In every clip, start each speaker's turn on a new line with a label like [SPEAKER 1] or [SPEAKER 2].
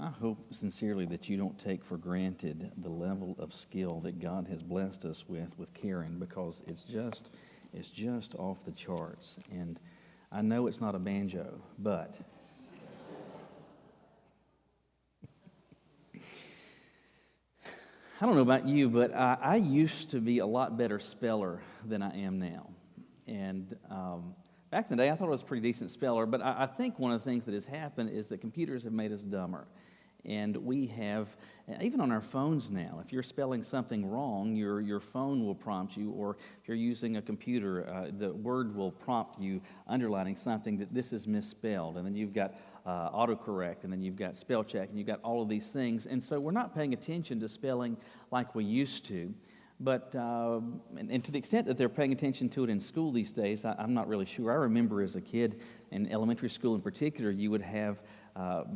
[SPEAKER 1] I hope sincerely that you don't take for granted the level of skill that God has blessed us with Karen, because it's just off the charts. And I know it's not a banjo, but I don't know about you, but I used to be a lot better speller than I am now. And back in the day, I thought I was a pretty decent speller, but I think one of the things that has happened is that computers have made us dumber. And we have, even on our phones now, if you're spelling something wrong, your phone will prompt you, or if you're using a computer, the Word will prompt you underlining something that this is misspelled. And then you've got autocorrect, and then you've got spell check, and you've got all of these things. And so we're not paying attention to spelling like we used to. But, and to the extent that they're paying attention to it in school these days, I'm not really sure. I remember as a kid, in elementary school in particular, you would have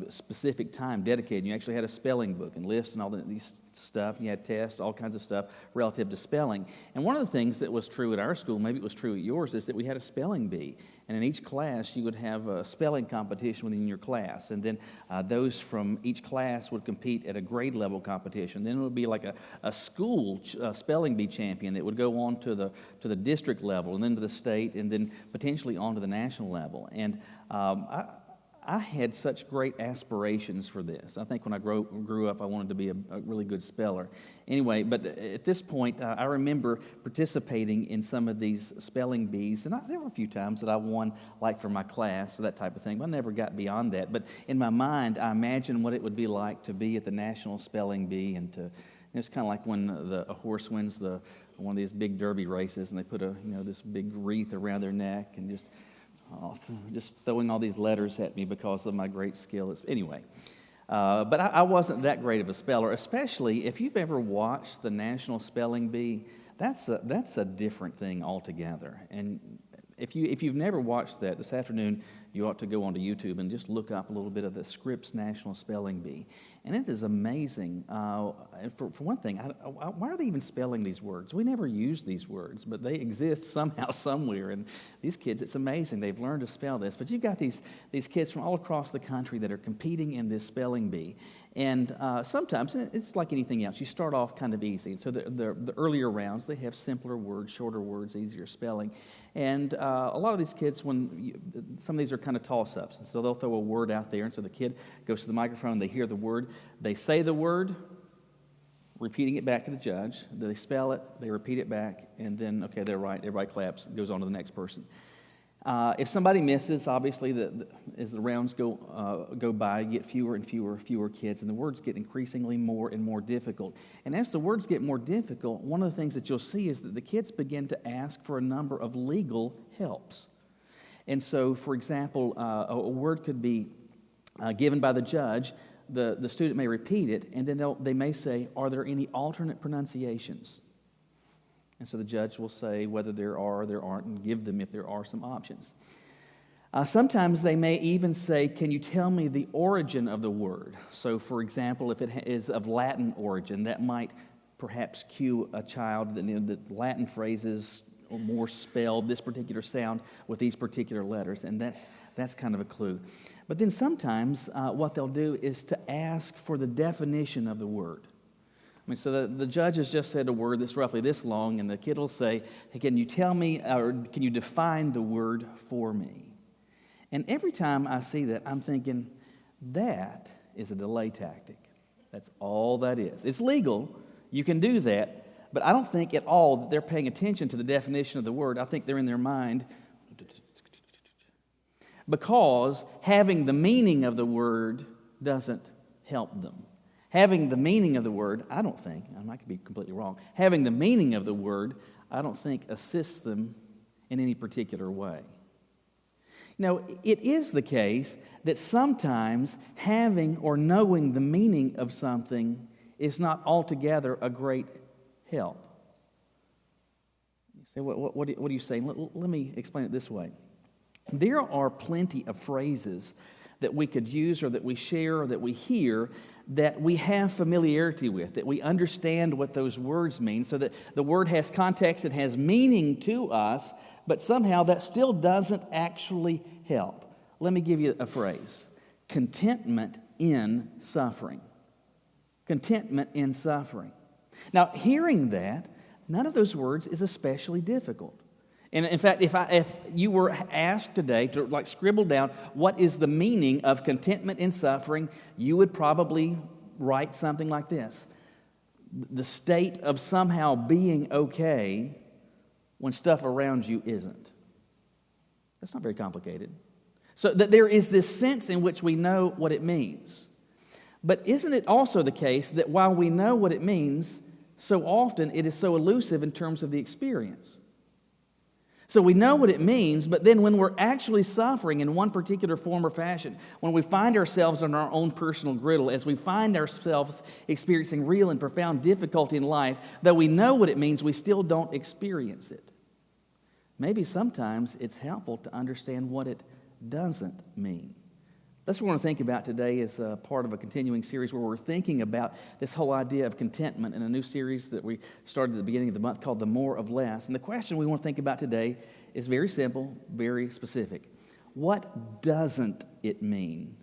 [SPEAKER 1] specific time dedicated. You actually had a spelling book and lists and all these stuff. You had tests, all kinds of stuff relative to spelling. And one of the things that was true at our school, maybe it was true at yours, is that we had a spelling bee. And in each class, you would have a spelling competition within your class. And then those from each class would compete at a grade level competition. Then it would be like a school spelling bee champion that would go on to the district level, and then to the state, and then potentially on to the national level. And I had such great aspirations for this. I think when I grew up, I wanted to be a really good speller. Anyway, but at this point, I remember participating in some of these spelling bees, and there were a few times that I won, like for my class, or that type of thing, but I never got beyond that. But in my mind, I imagined what it would be like to be at the National Spelling Bee, and it's kind of like when a horse wins one of these big derby races, and they put this big wreath around their neck, and just throwing all these letters at me because of my great skill. Anyway, but I wasn't that great of a speller, especially if you've ever watched the National Spelling Bee. That's a different thing altogether. And if you've never watched that, this afternoon you ought to go onto YouTube and just look up a little bit of the Scripps National Spelling Bee. And it is amazing. For one thing, why are they even spelling these words? We never use these words, but they exist somehow, somewhere. And these kids, it's amazing. They've learned to spell this. But you've got these kids from all across the country that are competing in this spelling bee. And sometimes, it's like anything else, you start off kind of easy. So the earlier rounds, they have simpler words, shorter words, easier spelling. And a lot of these kids, some of these are kind of toss-ups. And so they'll throw a word out there, and so the kid goes to the microphone, they hear the word, they say the word, repeating it back to the judge. They spell it, they repeat it back, and then, okay, they're right, everybody claps, goes on to the next person. If somebody misses, obviously, as the rounds go by, you get fewer and fewer kids, and the words get increasingly more and more difficult. And as the words get more difficult, one of the things that you'll see is that the kids begin to ask for a number of legal helps. And so, for example, a word could be given by the judge. The student may repeat it, and then they may say, "Are there any alternate pronunciations?" And so the judge will say whether there are or there aren't, and give them if there are some options. Sometimes they may even say, "Can you tell me the origin of the word?" So, for example, if it is of Latin origin, that might perhaps cue a child that Latin phrases are more spelled this particular sound with these particular letters, and that's kind of a clue. But then sometimes what they'll do is to ask for the definition of the word. I mean, so the judge has just said a word that's roughly this long, and the kid will say, "Hey, can you tell me, or can you define the word for me?" And every time I see that, I'm thinking, that is a delay tactic. That's all that is. It's legal. You can do that. But I don't think at all that they're paying attention to the definition of the word. I think they're in their mind, because having the meaning of the word doesn't help them. Having the meaning of the word, I don't think, I could be completely wrong, having the meaning of the word, I don't think assists them in any particular way. It is the case that sometimes having or knowing the meaning of something is not altogether a great help. You say, what are you saying? Let me explain it this way. There are plenty of phrases that we could use, or that we share, or that we hear, that we have familiarity with, that we understand what those words mean, so that the word has context, it has meaning to us, but somehow that still doesn't actually help. Let me give you a phrase. Contentment in suffering. Contentment in suffering. Now, hearing that, none of those words is especially difficult. And in fact, if you were asked today to scribble down what is the meaning of contentment in suffering, you would probably write something like this: the state of somehow being okay when stuff around you isn't. That's not very complicated. So that there is this sense in which we know what it means. But isn't it also the case that while we know what it means, so often it is so elusive in terms of the experience? So we know what it means, but then when we're actually suffering in one particular form or fashion, when we find ourselves on our own personal griddle, as we find ourselves experiencing real and profound difficulty in life, though we know what it means, we still don't experience it. Maybe sometimes it's helpful to understand what it doesn't mean. That's what we want to think about today as a part of a continuing series where we're thinking about this whole idea of contentment in a new series that we started at the beginning of the month called The More of Less. And the question we want to think about today is very simple, very specific. What doesn't it mean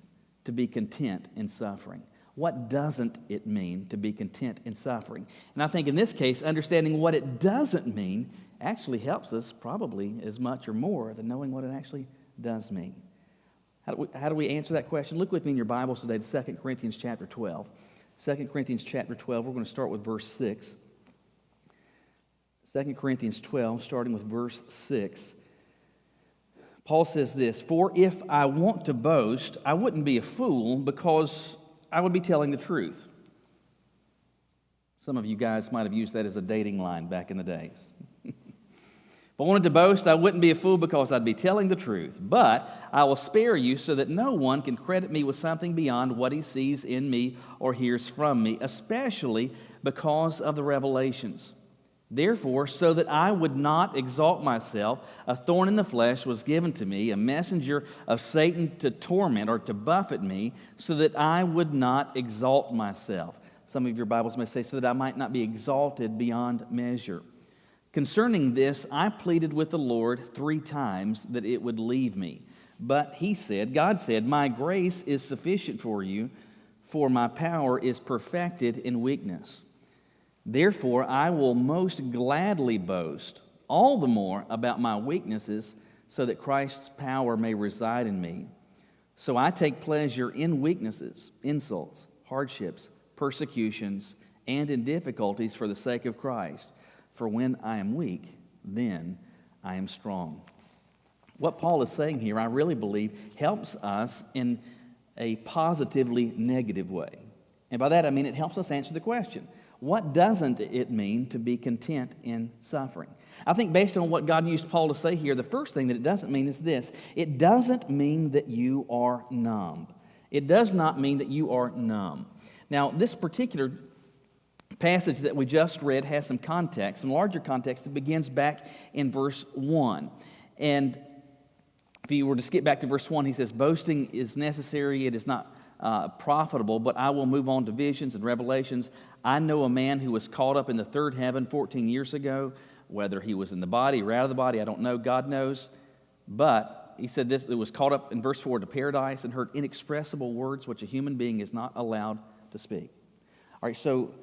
[SPEAKER 1] to be content in suffering? What doesn't it mean to be content in suffering? And I think in this case, understanding what it doesn't mean actually helps us probably as much or more than knowing what it actually does mean. How do we answer that question? Look with me in your Bibles today to 2 Corinthians chapter 12. 2 Corinthians chapter 12, we're going to start with verse 6. 2 Corinthians 12, starting with verse 6. Paul says this: "For if I want to boast, I wouldn't be a fool, because I would be telling the truth." Some of you guys might have used that as a dating line back in the days. If I wanted to boast, I wouldn't be a fool, because I'd be telling the truth. But I will spare you so that no one can credit me with something beyond what he sees in me or hears from me, especially because of the revelations. Therefore, so that I would not exalt myself, a thorn in the flesh was given to me, a messenger of Satan to torment or to buffet me, so that I would not exalt myself. Some of your Bibles may say, so that I might not be exalted beyond measure. Concerning this, I pleaded with the Lord 3 times that it would leave me. But he said, God said, my grace is sufficient for you, for my power is perfected in weakness. Therefore, I will most gladly boast all the more about my weaknesses, so that Christ's power may reside in me. So I take pleasure in weaknesses, insults, hardships, persecutions, and in difficulties for the sake of Christ. For when I am weak, then I am strong. What Paul is saying here, I really believe, helps us in a positively negative way. And by that I mean it helps us answer the question, what doesn't it mean to be content in suffering? I think based on what God used Paul to say here, the first thing that it doesn't mean is this: it doesn't mean that you are numb. It does not mean that you are numb. Now, this particular passage that we just read has some context, some larger context that begins back in verse 1. And if you were to skip back to verse 1, he says, boasting is necessary, it is not profitable, but I will move on to visions and revelations. I know a man who was caught up in the third heaven 14 years ago. Whether he was in the body or out of the body, I don't know, God knows. But he said this, it was caught up in verse 4 to paradise and heard inexpressible words which a human being is not allowed to speak. All right, so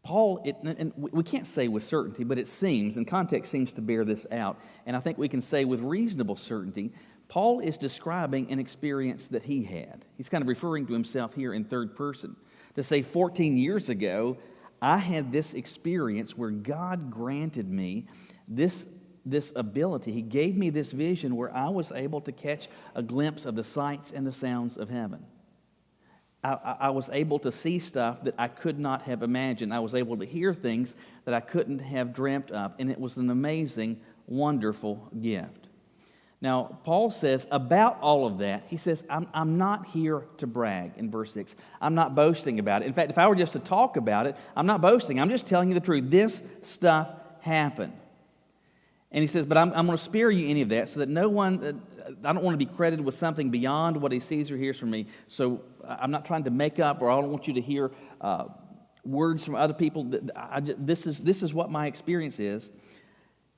[SPEAKER 1] Paul, and we can't say with certainty, but it seems, and context seems to bear this out, and I think we can say with reasonable certainty, Paul is describing an experience that he had. He's kind of referring to himself here in third person. To say 14 years ago, I had this experience where God granted me this ability. He gave me this vision where I was able to catch a glimpse of the sights and the sounds of heaven. I was able to see stuff that I could not have imagined. I was able to hear things that I couldn't have dreamt of. And it was an amazing, wonderful gift. Now, Paul says about all of that, he says, I'm not here to brag in verse 6. I'm not boasting about it. In fact, if I were just to talk about it, I'm not boasting. I'm just telling you the truth. This stuff happened. And he says, but I'm going to spare you any of that so that no one, I don't want to be credited with something beyond what he sees or hears from me. So I'm not trying to make up, or I don't want you to hear words from other people. This is what my experience is.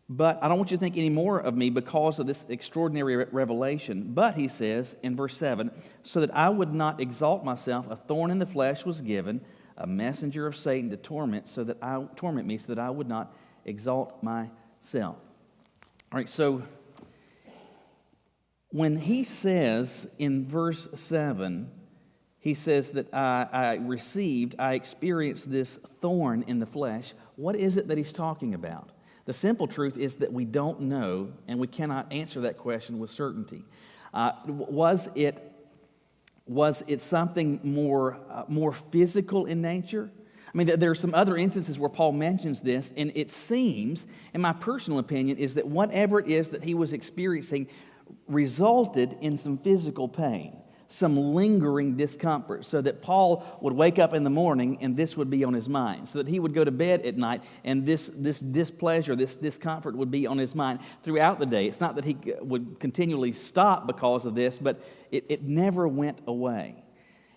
[SPEAKER 1] But I don't want you to think any more of me because of this extraordinary revelation. But, he says in verse 7, so that I would not exalt myself, a thorn in the flesh was given, a messenger of Satan to torment me, so that I would not exalt myself. All right, so when he says in verse 7, he says that I experienced this thorn in the flesh, what is it that he's talking about? The simple truth is that we don't know, and we cannot answer that question with certainty. Was it something more physical in nature? I mean, there are some other instances where Paul mentions this, and it seems, in my personal opinion, is that whatever it is that he was experiencing resulted in some physical pain, some lingering discomfort, so that Paul would wake up in the morning and this would be on his mind, so that he would go to bed at night and this displeasure, this discomfort would be on his mind throughout the day. It's not that he would continually stop because of this, but it never went away.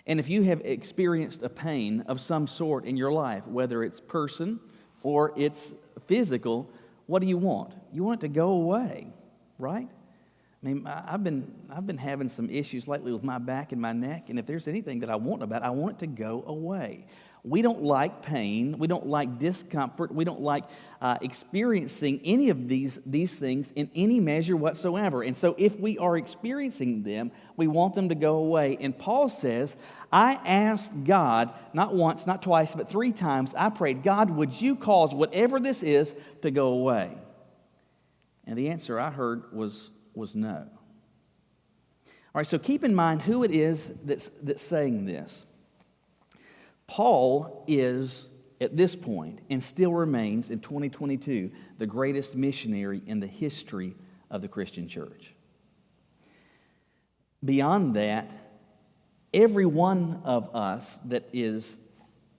[SPEAKER 1] And if you have experienced a pain of some sort in your life, whether it's person or it's physical, what do you want? You want it to go away, right? I mean, I've been having some issues lately with my back and my neck, and if there's anything that I want it to go away. We don't like pain. We don't like discomfort. We don't like experiencing any of these things in any measure whatsoever. And so if we are experiencing them, we want them to go away. And Paul says, I asked God, not once, not twice, but 3 times, I prayed, God, would you cause whatever this is to go away? And the answer I heard was no. All right, so keep in mind who it is that's saying this. Paul is, at this point, and still remains in 2022, the greatest missionary in the history of the Christian church. Beyond that, every one of us that is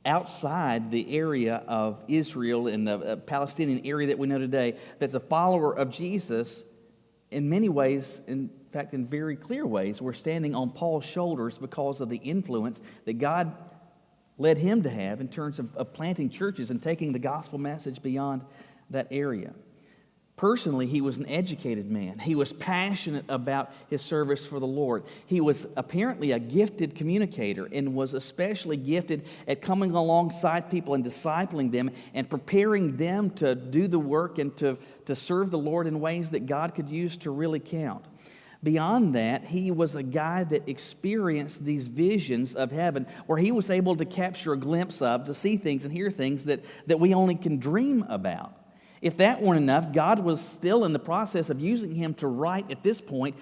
[SPEAKER 1] outside the area of Israel and the Palestinian area that we know today, that's a follower of Jesus, in many ways, in fact, in very clear ways, we're standing on Paul's shoulders because of the influence that God led him to have in terms of planting churches and taking the gospel message beyond that area. Personally, he was an educated man. He was passionate about his service for the Lord. He was apparently a gifted communicator and was especially gifted at coming alongside people and discipling them and preparing them to do the work and to serve the Lord in ways that God could use to really count. Beyond that, he was a guy that experienced these visions of heaven where he was able to capture a glimpse of, to see things and hear things that we only can dream about. If that weren't enough, God was still in the process of using him to write, at this point,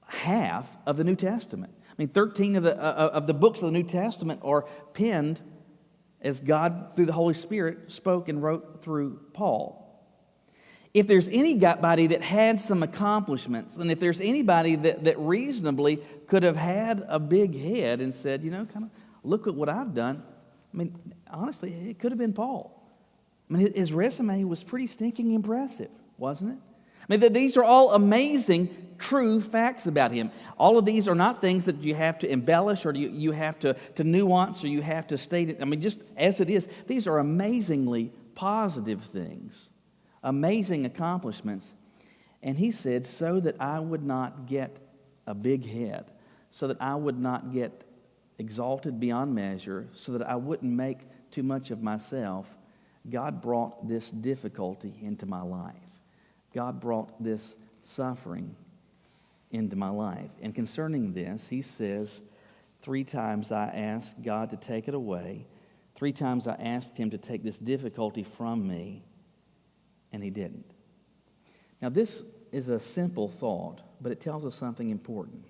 [SPEAKER 1] half of the New Testament. I mean, 13 of the books of the New Testament are penned as God, through the Holy Spirit, spoke and wrote through Paul. If there's anybody that had some accomplishments, and if there's anybody that reasonably could have had a big head and said, kind of, look at what I've done, I mean, honestly, it could have been Paul. I mean, his resume was pretty stinking impressive, wasn't it? I mean, these are all amazing, true facts about him. All of these are not things that you have to embellish or you have to nuance or you have to state it. I mean, just as it is, these are amazingly positive things, amazing accomplishments. And he said, so that I would not get a big head, so that I would not get exalted beyond measure, so that I wouldn't make too much of myself, God brought this difficulty into my life. God brought this suffering into my life. And concerning this, he says, 3 times I asked God to take it away. 3 times I asked him to take this difficulty from me, and he didn't. Now, this is a simple thought, but it tells us something important.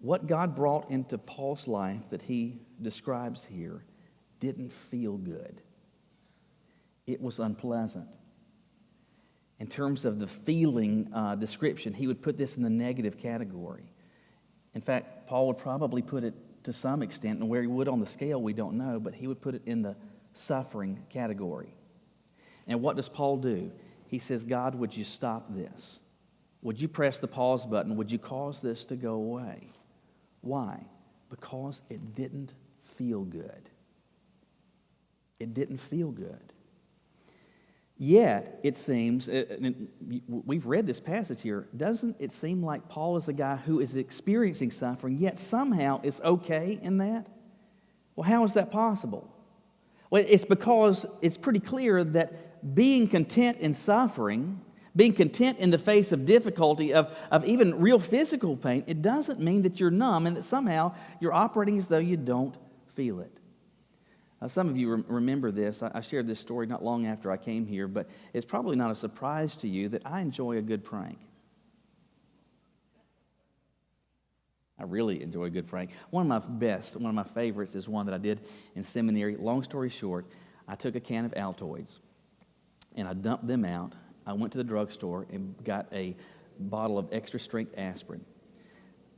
[SPEAKER 1] What God brought into Paul's life that he describes here didn't feel good. It was unpleasant. In terms of the feeling description, he would put this in the negative category. In fact, Paul would probably put it to some extent, and where he would on the scale, we don't know, but he would put it in the suffering category. And what does Paul do? He says, God, would you stop this? Would you press the pause button? Would you cause this to go away? Why? Because it didn't feel good. It didn't feel good. Yet, it seems, we've read this passage here, doesn't it seem like Paul is a guy who is experiencing suffering, yet somehow is okay in that? Well, how is that possible? Well, it's because it's pretty clear that being content in suffering, being content in the face of difficulty, of even real physical pain, it doesn't mean that you're numb and that somehow you're operating as though you don't feel it. Some of you remember this. I shared this story not long after I came here, but it's probably not a surprise to you that I enjoy a good prank. I really enjoy a good prank. One of my favorites is one that I did in seminary. Long story short, I took a can of Altoids and I dumped them out. I went to the drugstore and got a bottle of extra strength aspirin.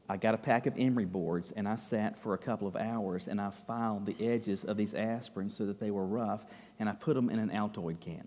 [SPEAKER 1] I got a pack of emery boards, and I sat for a couple of hours, and I filed the edges of these aspirins so that they were rough, and I put them in an Altoid can.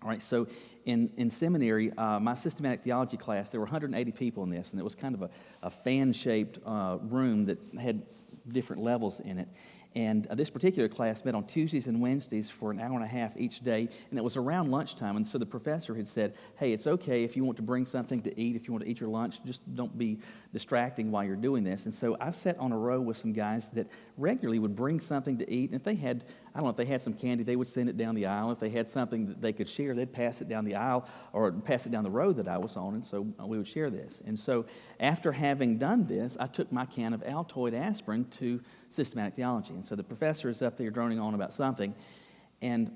[SPEAKER 1] All right, so in seminary, my systematic theology class, there were 180 people in this, and it was kind of a fan-shaped room that had different levels in it. And this particular class met on Tuesdays and Wednesdays for an hour and a half each day, and it was around lunchtime. And so the professor had said, hey, it's okay if you want to bring something to eat, if you want to eat your lunch, just don't be distracting while you're doing this. And so I sat on a row with some guys that regularly would bring something to eat. And if they had, I don't know, if they had some candy, they would send it down the aisle. If they had something that they could share, they'd pass it down the aisle or pass it down the road that I was on. And so we would share this. And so after having done this, I took my can of Altoid aspirin to systematic theology. And so the professor is up there droning on about something, and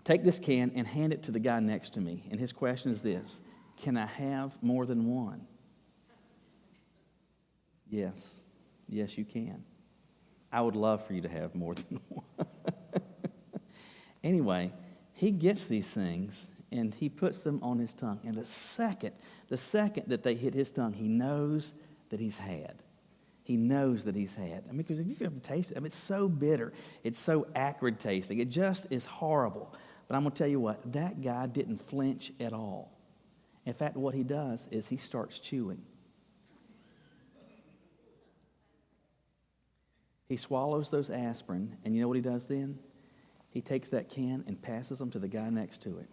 [SPEAKER 1] take this can and hand it to the guy next to me. And his question is this: can I have more than one? Yes. Yes, you can. I would love for you to have more than one. Anyway, he gets these things and he puts them on his tongue. And the second that they hit his tongue, he knows that he's had. He knows that he's had. I mean, because if you've ever tasted it, I mean, it's so bitter. It's so acrid tasting. It just is horrible. But I'm going to tell you what, that guy didn't flinch at all. In fact, what he does is he starts chewing. He swallows those aspirin, and you know what he does then? He takes that can and passes them to the guy next to it.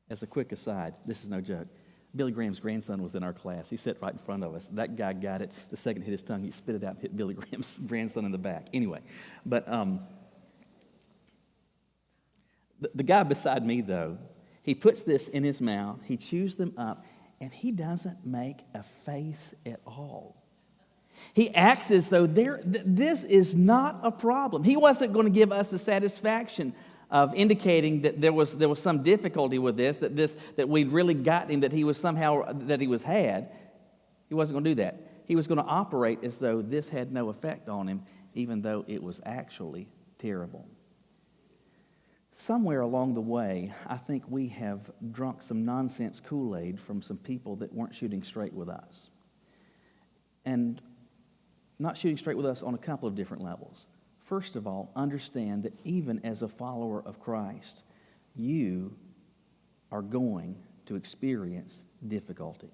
[SPEAKER 1] As a quick aside, this is no joke. Billy Graham's grandson was in our class. He sat right in front of us. That guy got it. The second hit his tongue, he spit it out and hit Billy Graham's grandson in the back. Anyway, but the guy beside me, though, he puts this in his mouth, he chews them up, and he doesn't make a face at all. He acts as though this is not a problem. He wasn't going to give us the satisfaction of indicating that there was some difficulty with this, that we'd really gotten him, that he was had. He wasn't going to do that. He was going to operate as though this had no effect on him, even though it was actually terrible. Somewhere along the way, I think we have drunk some nonsense Kool-Aid from some people that weren't shooting straight with us. And not shooting straight with us on a couple of different levels. First of all, understand that even as a follower of Christ, you are going to experience difficulty.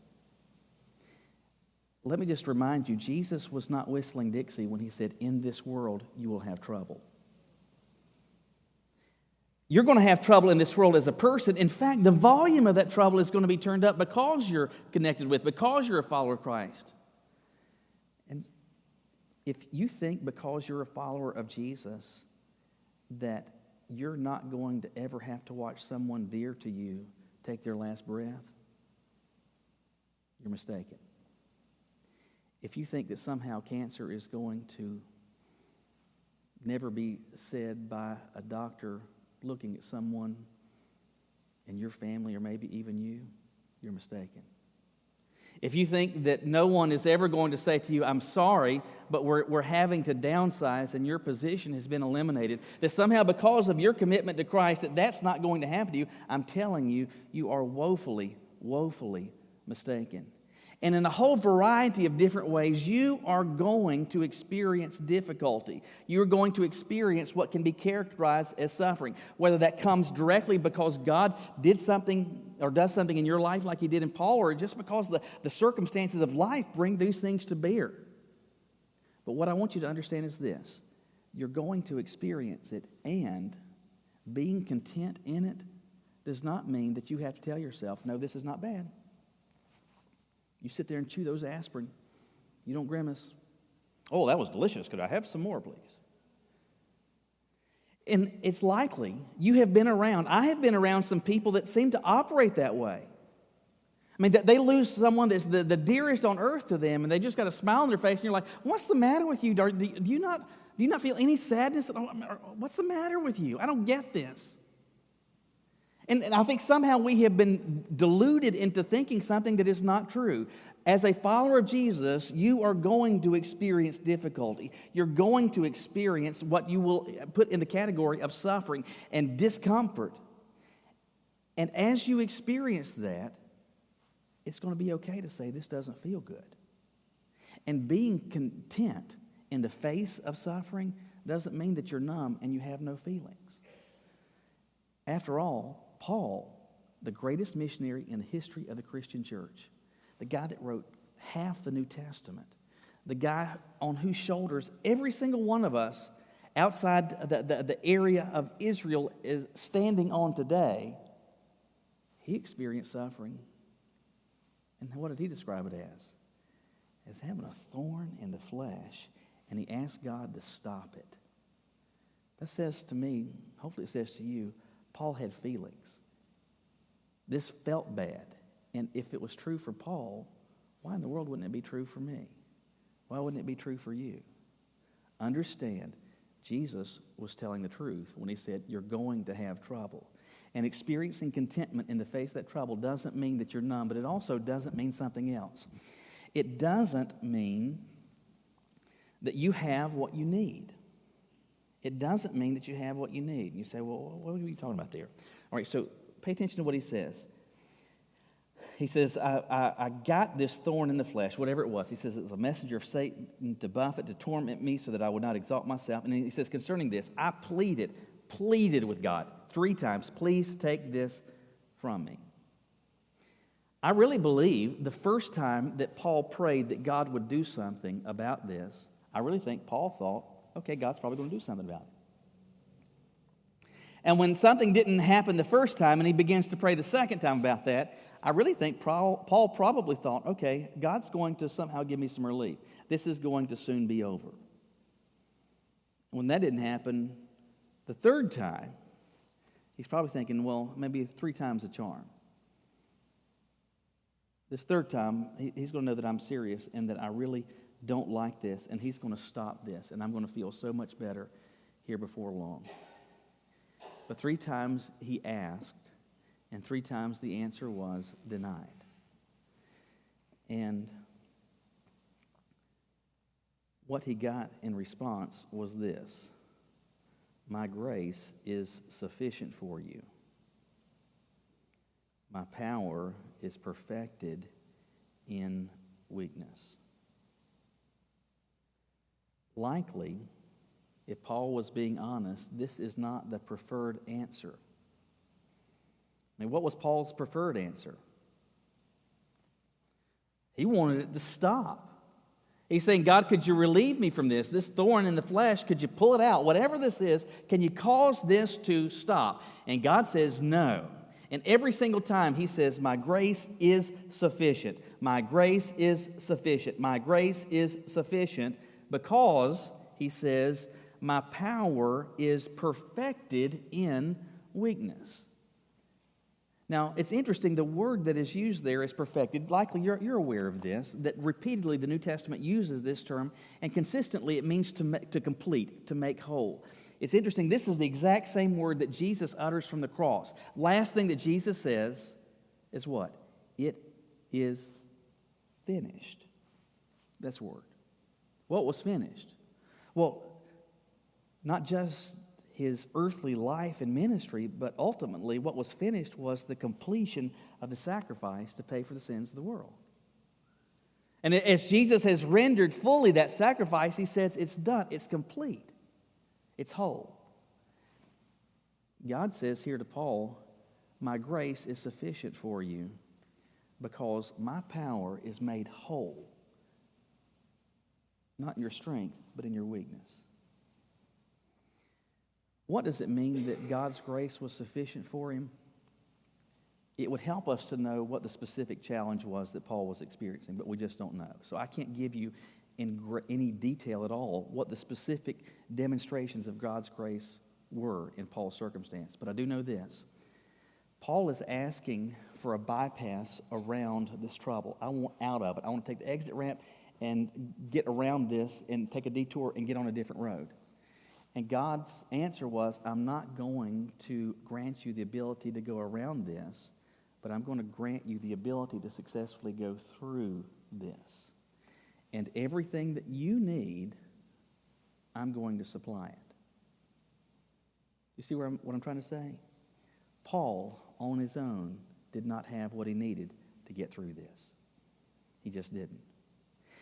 [SPEAKER 1] Let me just remind you, Jesus was not whistling Dixie when he said, in this world you will have trouble. You're going to have trouble in this world as a person. In fact, the volume of that trouble is going to be turned up because you're connected with, because you're a follower of Christ. And if you think because you're a follower of Jesus that you're not going to ever have to watch someone dear to you take their last breath, you're mistaken. If you think that somehow cancer is going to never be said by a doctor looking at someone in your family or maybe even you, you're mistaken. If you think that no one is ever going to say to you, I'm sorry, but we're having to downsize and your position has been eliminated, that somehow because of your commitment to Christ that's not going to happen to you, I'm telling you, you are woefully, woefully mistaken. And in a whole variety of different ways, you are going to experience difficulty. You're going to experience what can be characterized as suffering, whether that comes directly because God did something or does something in your life like he did in Paul, or just because the circumstances of life bring these things to bear. But what I want you to understand is this, you're going to experience it, and being content in it does not mean that you have to tell yourself, no, this is not bad. You sit there and chew those aspirin. You don't grimace. Oh, that was delicious. Could I have some more, please? And it's likely you have been around, I have been around some people that seem to operate that way. I mean, they lose someone that's the dearest on earth to them, and they just got a smile on their face, and you're like, what's the matter with you? Do you not feel any sadness? What's the matter with you? I don't get this. And I think somehow we have been deluded into thinking something that is not true. As a follower of Jesus, you are going to experience difficulty. You're going to experience what you will put in the category of suffering and discomfort. And as you experience that, it's going to be okay to say, this doesn't feel good. And being content in the face of suffering doesn't mean that you're numb and you have no feelings. After all, Paul, the greatest missionary in the history of the Christian church, the guy that wrote half the New Testament, the guy on whose shoulders every single one of us outside the area of Israel is standing on today, he experienced suffering. And what did he describe it as? As having a thorn in the flesh, and he asked God to stop it. That says to me, hopefully it says to you, Paul had feelings. This felt bad. And if it was true for Paul, why in the world wouldn't it be true for me? Why wouldn't it be true for you? Understand, Jesus was telling the truth when he said, you're going to have trouble. And experiencing contentment in the face of that trouble doesn't mean that you're numb, but it also doesn't mean something else. It doesn't mean that you have what you need. It doesn't mean that you have what you need. And you say, well, what are you talking about there? All right, so pay attention to what he says. He says, I got this thorn in the flesh, whatever it was. He says, it's a messenger of Satan to buffet, to torment me so that I would not exalt myself. And then he says, concerning this, I pleaded with God 3 times, please take this from me. I really believe the first time that Paul prayed that God would do something about this, I really think Paul thought, okay, God's probably going to do something about it. And when something didn't happen the first time and he begins to pray the second time about that, I really think Paul probably thought, okay, God's going to somehow give me some relief. This is going to soon be over. When that didn't happen the third time, he's probably thinking, well, maybe 3 times a charm. This third time, he's going to know that I'm serious and that I really don't like this, and he's going to stop this, and I'm going to feel so much better here before long. But 3 times he asked, and 3 times the answer was denied. And what he got in response was this: my grace is sufficient for you. My power is perfected in weakness. Likely, if Paul was being honest, this is not the preferred answer. I mean, what was Paul's preferred answer? He wanted it to stop. He's saying, God, could you relieve me from this? This thorn in the flesh, could you pull it out? Whatever this is, can you cause this to stop? And God says, no. And every single time he says, my grace is sufficient. My grace is sufficient. My grace is sufficient because, he says, my power is perfected in weakness. Now, it's interesting, the word that is used there is perfected. Likely you're aware of this, that repeatedly the New Testament uses this term, and consistently it means to complete, to make whole. It's interesting, this is the exact same word that Jesus utters from the cross. Last thing that Jesus says is what? It is finished. That's the word. What was finished? Well, not just his earthly life and ministry, but ultimately what was finished was the completion of the sacrifice to pay for the sins of the world. And as Jesus has rendered fully that sacrifice, he says it's done, it's complete, it's whole. God says here to Paul, my grace is sufficient for you because my power is made whole, not in your strength, but in your weakness. What does it mean that God's grace was sufficient for him? It would help us to know what the specific challenge was that Paul was experiencing, but we just don't know. So I can't give you in any detail at all what the specific demonstrations of God's grace were in Paul's circumstance. But I do know this. Paul is asking for a bypass around this trouble. I want out of it. I want to take the exit ramp and get around this and take a detour and get on a different road. And God's answer was, I'm not going to grant you the ability to go around this, but I'm going to grant you the ability to successfully go through this. And everything that you need, I'm going to supply it. You see what I'm trying to say? Paul, on his own, did not have what he needed to get through this. He just didn't.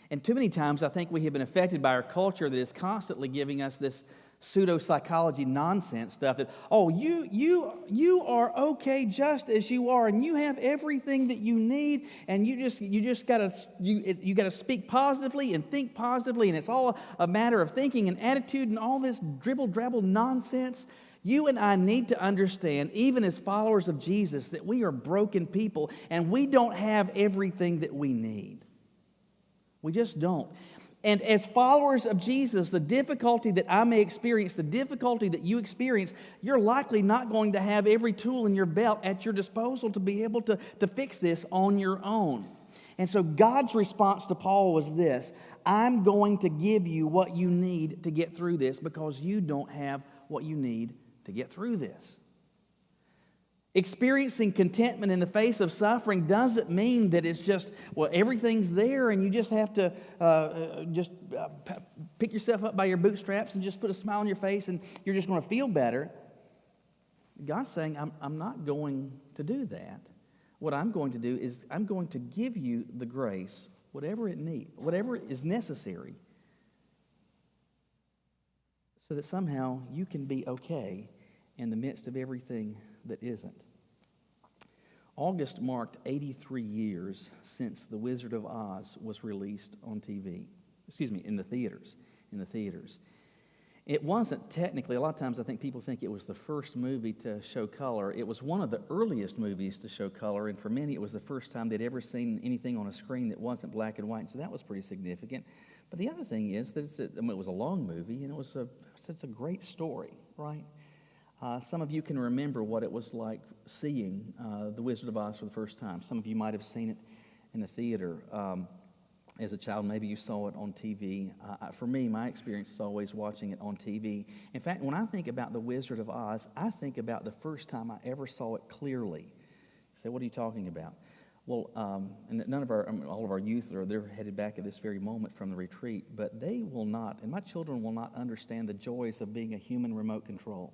[SPEAKER 1] And too many times I think we have been affected by our culture that is constantly giving us this pseudo-psychology nonsense stuff that, oh, you are okay just as you are, and you have everything that you need, and you just gotta speak positively and think positively, and it's all a matter of thinking and attitude and all this dribble-drabble nonsense. You and I need to understand, even as followers of Jesus, that we are broken people and we don't have everything that we need. We just don't. And as followers of Jesus, the difficulty that I may experience, the difficulty that you experience, you're likely not going to have every tool in your belt at your disposal to be able to fix this on your own. And so God's response to Paul was this: I'm going to give you what you need to get through this because you don't have what you need to get through this. Experiencing contentment in the face of suffering doesn't mean that it's just, well, everything's there and you just have to pick yourself up by your bootstraps and just put a smile on your face and you're just going to feel better. God's saying, I'm not going to do that. What I'm going to do is I'm going to give you the grace, whatever is necessary, so that somehow you can be okay in the midst of everything that isn't. August marked 83 years since The Wizard of Oz was released on TV. In the theaters. It wasn't technically, a lot of times I think people think it was the first movie to show color. It was one of the earliest movies to show color, and for many it was the first time they'd ever seen anything on a screen that wasn't black and white, so that was pretty significant. But the other thing is that it was a long movie, and it's a great story, right? Some of you can remember what it was like seeing The Wizard of Oz for the first time. Some of you might have seen it in a theater as a child. Maybe you saw it on TV. For me, my experience is always watching it on TV. In fact, when I think about The Wizard of Oz, I think about the first time I ever saw it clearly. You say, what are you talking about? Well, and all of our youth they're headed back at this very moment from the retreat, but they will not, and my children will not understand the joys of being a human remote control.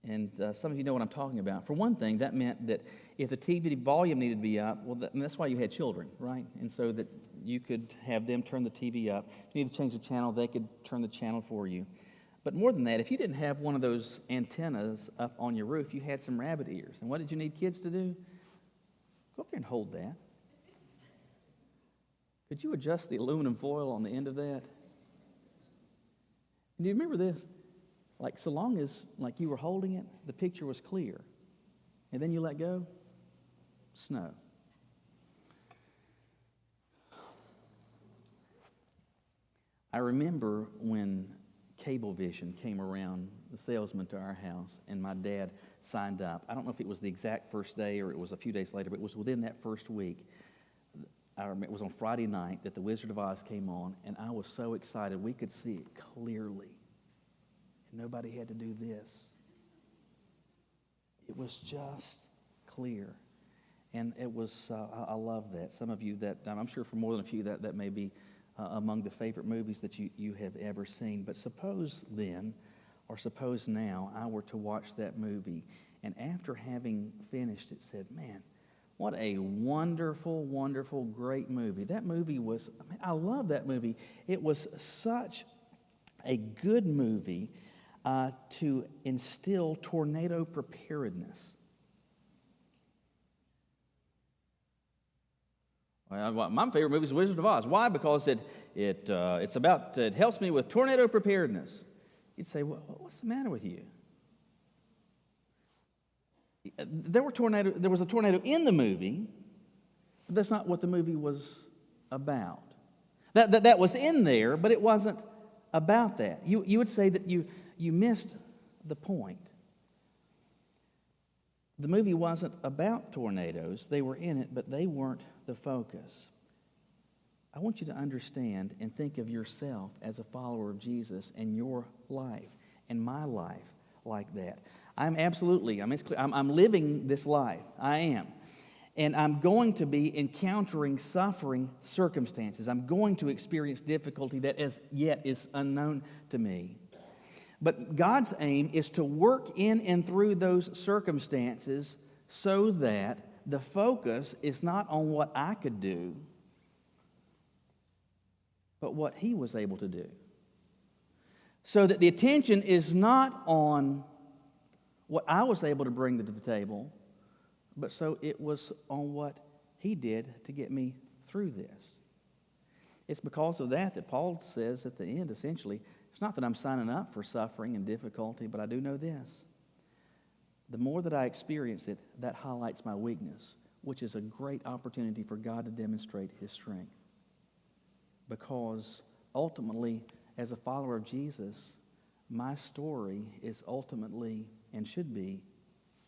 [SPEAKER 1] And some of you know what I'm talking about. For one thing, that meant that if the TV volume needed to be up, that's why you had children, right? And so that you could have them turn the TV up. If you needed to change the channel, they could turn the channel for you. But more than that, if you didn't have one of those antennas up on your roof, you had some rabbit ears. And what did you need kids to do? Go up there and hold that. Could you adjust the aluminum foil on the end of that? And do you remember this? Like, so long as, like, you were holding it, the picture was clear. And then you let go, snow. I remember when Cablevision came around, the salesman to our house, and my dad signed up. I don't know if it was the exact first day or it was a few days later, but it was within that first week. I remember it was on Friday night that The Wizard of Oz came on, and I was so excited. We could see it clearly. Nobody had to do this. It was just clear. And it was, I love that. Some of you that, I'm sure for more than a few, that may be among the favorite movies that you have ever seen. But suppose then, or suppose now, I were to watch that movie, and after having finished it said, man, what a wonderful, wonderful, great movie. That movie was, I love that movie. It was such a good movie to instill tornado preparedness. Well, my favorite movie is Wizard of Oz. Why? Because it helps me with tornado preparedness. you'd say, well, what's the matter with you? There was a tornado in the movie, but that's not what the movie was about. That was in there, but it wasn't about that. You would say that you missed the point. The movie wasn't about tornadoes. They were in it, but they weren't the focus. I want you to understand and think of yourself as a follower of Jesus and your life and my life like that. I'm living this life. I am. And I'm going to be encountering suffering circumstances. I'm going to experience difficulty that as yet is unknown to me. But God's aim is to work in and through those circumstances so that the focus is not on what I could do, but what He was able to do. So that the attention is not on what I was able to bring to the table, but so it was on what He did to get me through this. It's because of that Paul says at the end, essentially, it's not that I'm signing up for suffering and difficulty, but I do know this. The more that I experience it, that highlights my weakness, which is a great opportunity for God to demonstrate His strength. Because ultimately, as a follower of Jesus, my story is ultimately and should be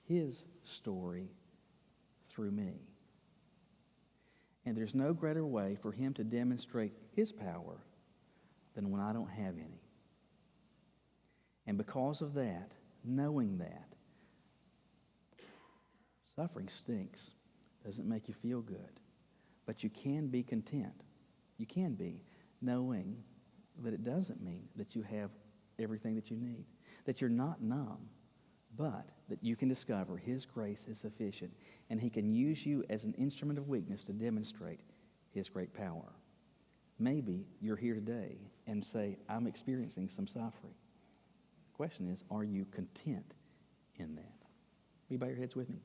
[SPEAKER 1] His story through me. And there's no greater way for Him to demonstrate His power than when I don't have any. And because of that, knowing that, suffering stinks, doesn't make you feel good, but you can be content. You can be, knowing that it doesn't mean that you have everything that you need, that you're not numb, but that you can discover His grace is sufficient, and He can use you as an instrument of weakness to demonstrate His great power. Maybe you're here today and say, I'm experiencing some suffering. The question is, are you content in that? Will you bow your heads with me?